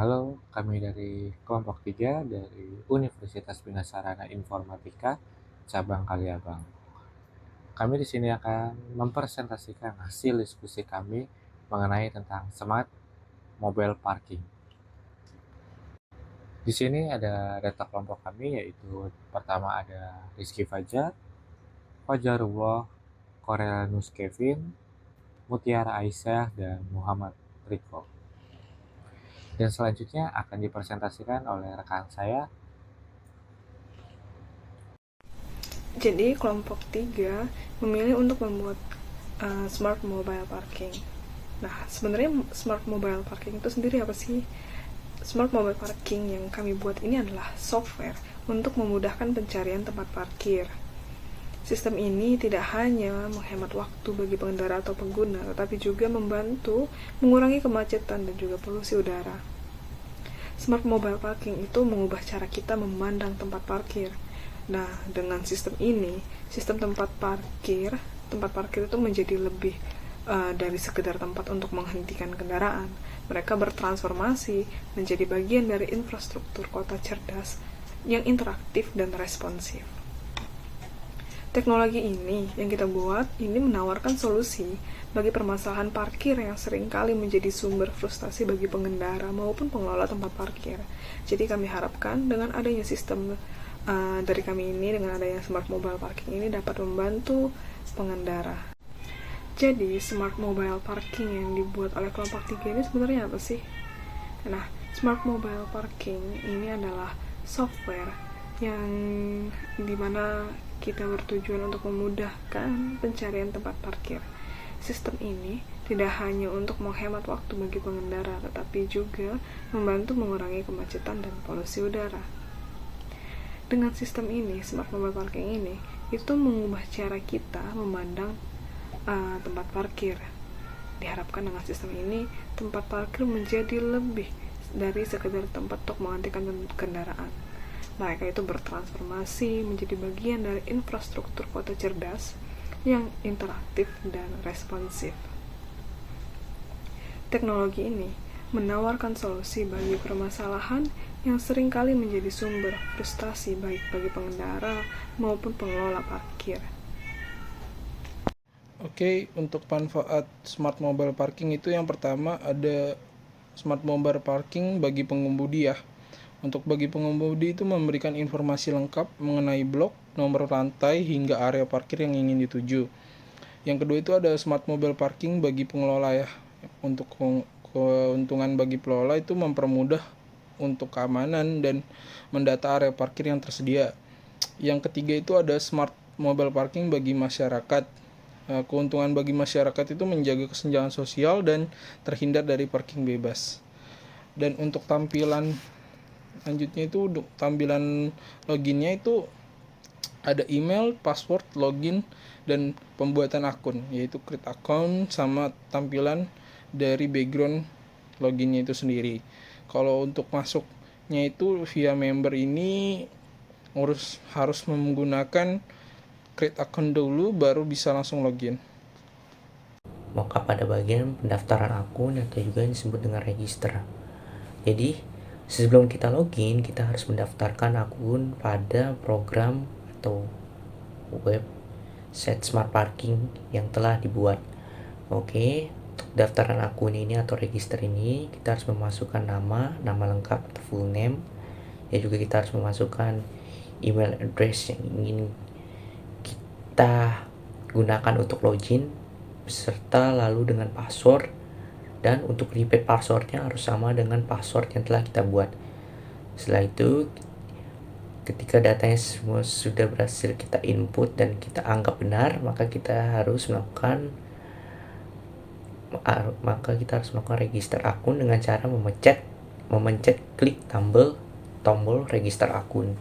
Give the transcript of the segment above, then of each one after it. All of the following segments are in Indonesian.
Halo, kami dari kelompok 3 dari Universitas Bina Sarana Informatika, cabang Kaliabang. Kami di sini akan mempresentasikan hasil diskusi kami mengenai tentang smart mobile parking. Di sini ada data kelompok kami, yaitu pertama ada Rizky Fajar, Fajarullah, Koreanus Kevin, Mutiara Aisyah, dan Muhammad Riko. Dan selanjutnya akan dipresentasikan oleh rekan saya. Jadi kelompok 3 memilih untuk membuat smart mobile parking. Nah, sebenarnya smart mobile parking itu sendiri apa sih? Smart mobile parking yang kami buat ini adalah software untuk memudahkan pencarian tempat parkir. Sistem ini tidak hanya menghemat waktu bagi pengendara atau pengguna, tetapi juga membantu mengurangi kemacetan dan juga polusi udara. Smart mobile parking itu mengubah cara kita memandang tempat parkir. Nah, dengan sistem ini, sistem tempat parkir itu menjadi lebih dari sekedar tempat untuk menghentikan kendaraan. Mereka bertransformasi menjadi bagian dari infrastruktur kota cerdas yang interaktif dan responsif. Teknologi ini yang kita buat ini menawarkan solusi bagi permasalahan parkir yang seringkali menjadi sumber frustasi bagi pengendara maupun pengelola tempat parkir. Jadi kami harapkan dengan adanya sistem dari kami ini, dengan adanya smart mobile parking ini dapat membantu pengendara. Jadi smart mobile parking yang dibuat oleh kelompok 3 ini sebenarnya apa sih? Nah, smart mobile parking ini adalah software yang dimana kita bertujuan untuk memudahkan pencarian tempat parkir. Sistem ini tidak hanya untuk menghemat waktu bagi pengendara, tetapi juga membantu mengurangi kemacetan dan polusi udara. Dengan sistem ini, smart mobile parking ini, itu mengubah cara kita memandang tempat parkir. Diharapkan dengan sistem ini, tempat parkir menjadi lebih dari sekedar tempat untuk menghentikan kendaraan. Mereka itu bertransformasi menjadi bagian dari infrastruktur kota cerdas yang interaktif dan responsif. Teknologi ini menawarkan solusi bagi permasalahan yang seringkali menjadi sumber frustasi baik bagi pengendara maupun pengelola parkir. Oke, untuk manfaat smart mobile parking itu yang pertama ada smart mobile parking bagi pengemudi ya. Untuk bagi pengemudi itu memberikan informasi lengkap mengenai blok, nomor lantai, hingga area parkir yang ingin dituju. Yang kedua itu ada smart mobile parking bagi pengelola ya. Untuk keuntungan bagi pengelola itu mempermudah untuk keamanan dan mendata area parkir yang tersedia. Yang ketiga itu ada smart mobile parking bagi masyarakat. Keuntungan bagi masyarakat itu menjaga kesenjangan sosial dan terhindar dari parking bebas. Dan untuk tampilan selanjutnya itu tampilan loginnya itu ada email, password, login, dan pembuatan akun, yaitu create account sama tampilan dari background loginnya itu sendiri. Kalau untuk masuknya itu via member ini harus menggunakan create account dulu baru bisa langsung login. Maka pada bagian pendaftaran akun atau juga yang disebut dengan register. Jadi sebelum kita login, kita harus mendaftarkan akun pada program atau website smart parking yang telah dibuat. Oke, untuk daftaran akun ini atau register ini kita harus memasukkan nama lengkap atau full name. Ya juga kita harus memasukkan email address yang ingin kita gunakan untuk login beserta lalu dengan password, dan untuk repeat passwordnya harus sama dengan password yang telah kita buat. Setelah itu, ketika datanya semua sudah berhasil kita input dan kita anggap benar, maka kita harus melakukan register akun dengan cara memencet klik tombol register akun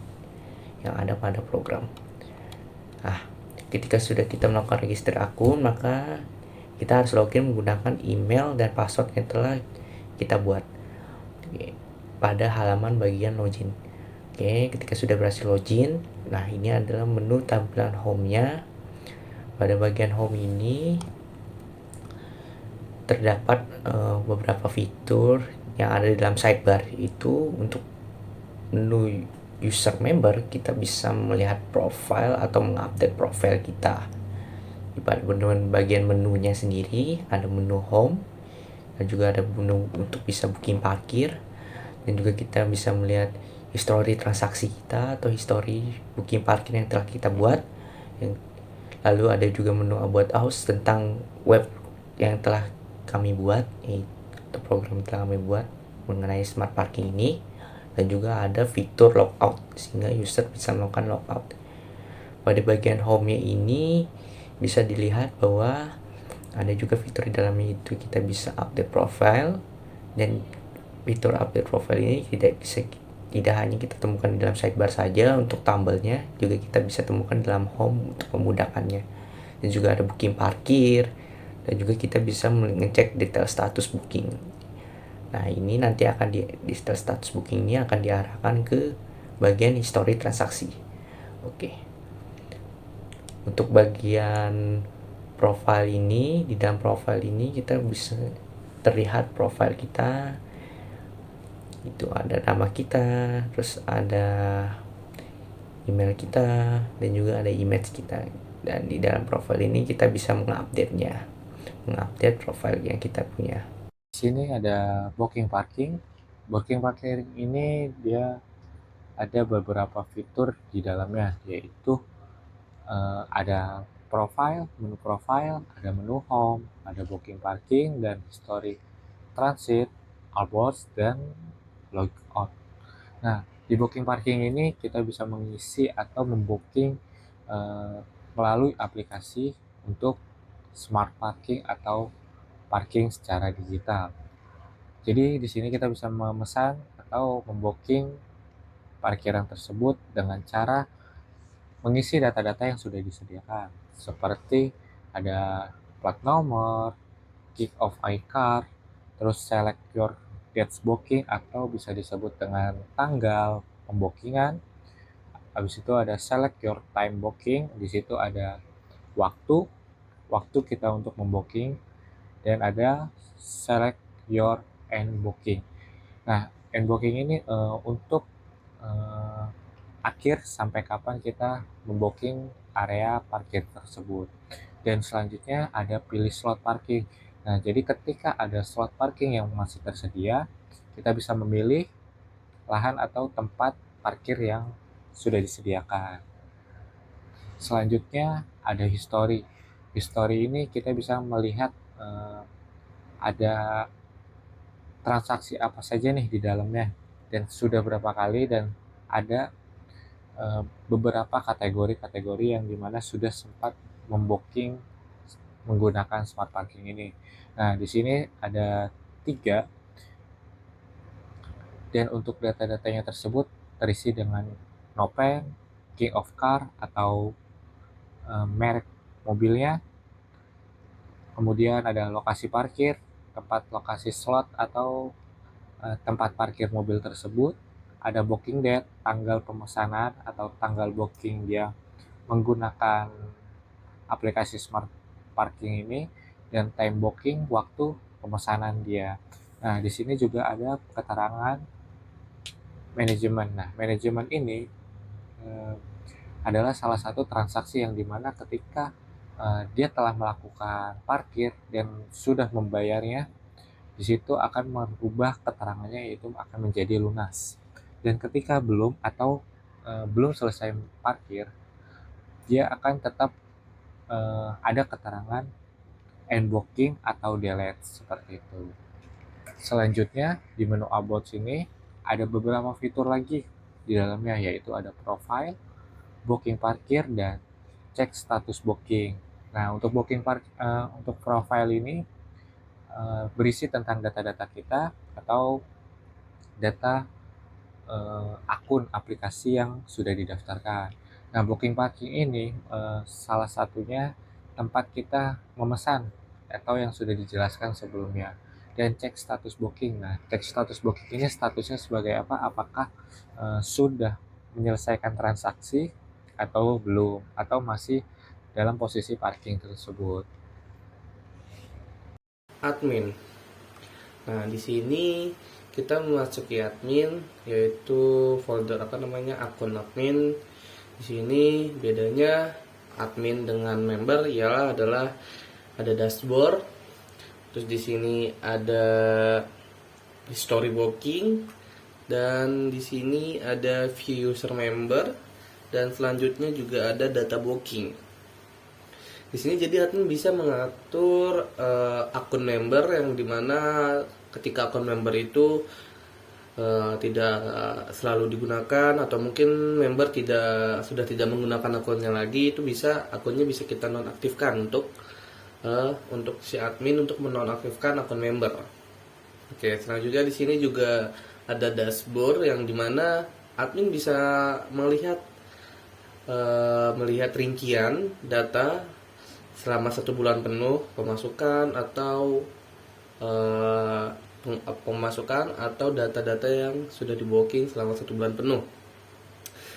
yang ada pada program. Ketika sudah kita melakukan register akun, maka kita harus login menggunakan email dan password yang telah kita buat pada halaman bagian login. Ketika sudah berhasil login, nah ini adalah menu tampilan home-nya. Pada bagian home ini terdapat beberapa fitur yang ada di dalam sidebar itu. Untuk menu user member, kita bisa melihat profile atau mengupdate profile kita. Di bagian menunya sendiri ada menu home, dan juga ada menu untuk bisa booking parkir, dan juga kita bisa melihat histori transaksi kita atau histori booking parkir yang telah kita buat. Lalu ada juga menu about us tentang web yang telah kami buat, yaitu program yang telah kami buat mengenai smart parking ini. Dan juga ada fitur logout sehingga user bisa melakukan logout. Pada bagian home-nya ini bisa dilihat bahwa ada juga fitur di dalamnya, itu kita bisa update profile. Dan fitur update profile ini tidak hanya kita temukan di dalam sidebar saja untuk tumble-nya, juga kita bisa temukan dalam home untuk memudahkannya. Dan juga ada booking parkir, dan juga kita bisa mengecek detail status booking. Nah, ini nanti akan di detail status booking ini akan diarahkan ke bagian history transaksi. Oke. Untuk bagian profile ini, di dalam profile ini kita bisa terlihat profile kita. Itu ada nama kita, terus ada email kita, dan juga ada image kita. Dan di dalam profile ini kita bisa mengupdate-nya, mengupdate profile yang kita punya. Di sini ada booking parking. Booking parking ini dia ada beberapa fitur di dalamnya, yaitu ada menu profile, ada menu home, ada booking parking, dan history transit, outbound, dan logout. Nah, di booking parking ini kita bisa mengisi atau membooking melalui aplikasi untuk smart parking atau parking secara digital. Jadi di sini kita bisa memesan atau membooking parkiran tersebut dengan cara mengisi data-data yang sudah disediakan, seperti ada plat nomor, kick off iCar, terus select your dates booking atau bisa disebut dengan tanggal pembookingan. Habis itu ada select your time booking, di situ ada waktu kita untuk membooking, dan ada select your end booking. Nah, end booking ini untuk akhir sampai kapan kita membooking area parkir tersebut. Dan selanjutnya ada pilih slot parking. Nah, jadi ketika ada slot parking yang masih tersedia, kita bisa memilih lahan atau tempat parkir yang sudah disediakan. Selanjutnya ada history. History ini kita bisa melihat ada transaksi apa saja nih di dalamnya dan sudah berapa kali, dan ada beberapa kategori-kategori yang dimana sudah sempat membooking menggunakan smart parking ini. Nah, di sini ada 3, dan untuk data-datanya tersebut terisi dengan nopen, king of car atau merek mobilnya, kemudian ada lokasi parkir, tempat lokasi slot atau tempat parkir mobil tersebut, ada booking date, tanggal pemesanan atau tanggal booking dia menggunakan aplikasi smart parking ini, dan time booking, waktu pemesanan dia. Nah, di sini juga ada keterangan manajemen. Nah, manajemen ini adalah salah satu transaksi yang dimana ketika dia telah melakukan parkir dan sudah membayarnya, di situ akan merubah keterangannya, yaitu akan menjadi lunas. Dan ketika belum atau belum selesai parkir, dia akan tetap ada keterangan end booking atau delete seperti itu. Selanjutnya di menu about sini ada beberapa fitur lagi di dalamnya, yaitu ada profile, booking parkir, dan cek status booking. Nah, untuk untuk profile ini berisi tentang data-data kita atau data akun aplikasi yang sudah didaftarkan. Nah, booking parking ini salah satunya tempat kita memesan atau yang sudah dijelaskan sebelumnya. Dan cek status booking. Nah, cek status booking ini statusnya sebagai apa? Apakah sudah menyelesaikan transaksi atau belum, atau masih dalam posisi parking tersebut. Admin. Nah, di sini kita memasuki admin, yaitu folder akun admin. Di sini bedanya admin dengan member ialah adalah ada dashboard, terus di sini ada history booking, dan di sini ada view user member, dan selanjutnya juga ada data booking. Di sini jadi admin bisa mengatur akun member, yang dimana ketika akun member itu tidak selalu digunakan, atau mungkin member sudah tidak menggunakan akunnya lagi, itu akunnya bisa kita nonaktifkan untuk si admin untuk menonaktifkan akun member. Oke, selanjutnya di sini juga ada dashboard, yang dimana admin bisa melihat rincian data selama 1 bulan penuh, pemasukan atau data-data yang sudah di booking selama 1 bulan penuh.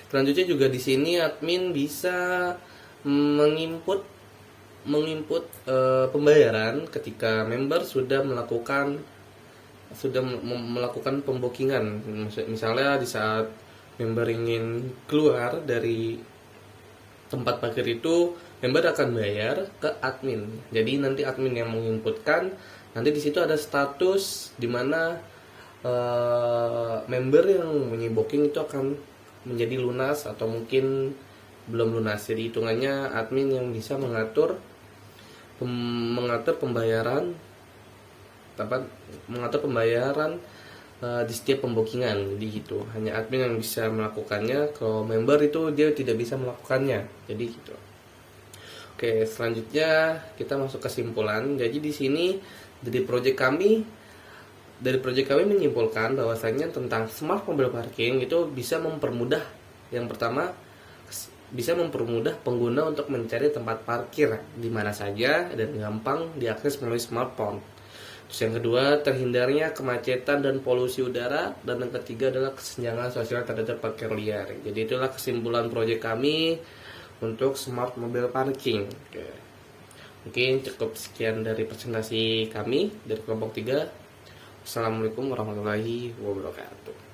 Selanjutnya juga di sini admin bisa menginput pembayaran ketika member sudah melakukan pembookingan. Misalnya di saat member ingin keluar dari tempat parkir itu, member akan bayar ke admin. Jadi nanti admin yang menginputkan, nanti di situ ada status di mana member yang booking itu akan menjadi lunas atau mungkin belum lunas. Jadi hitungannya admin yang bisa mengatur pembayaran di setiap pembookingan. Jadi gitu, hanya admin yang bisa melakukannya. Kalau member itu dia tidak bisa melakukannya. Jadi gitu. Oke, selanjutnya kita masuk kesimpulan. Jadi di sini dari project kami menyimpulkan bahwasanya tentang smart mobile parking itu bisa mempermudah, yang pertama bisa mempermudah pengguna untuk mencari tempat parkir di mana saja dan gampang diakses melalui smartphone. Terus yang kedua, terhindarnya kemacetan dan polusi udara, dan yang ketiga adalah kesenjangan sosial terhadap parkir liar. Jadi itulah kesimpulan proyek kami untuk smart mobile parking. Oke. Mungkin cukup sekian dari presentasi kami dari kelompok 3. Assalamualaikum warahmatullahi wabarakatuh.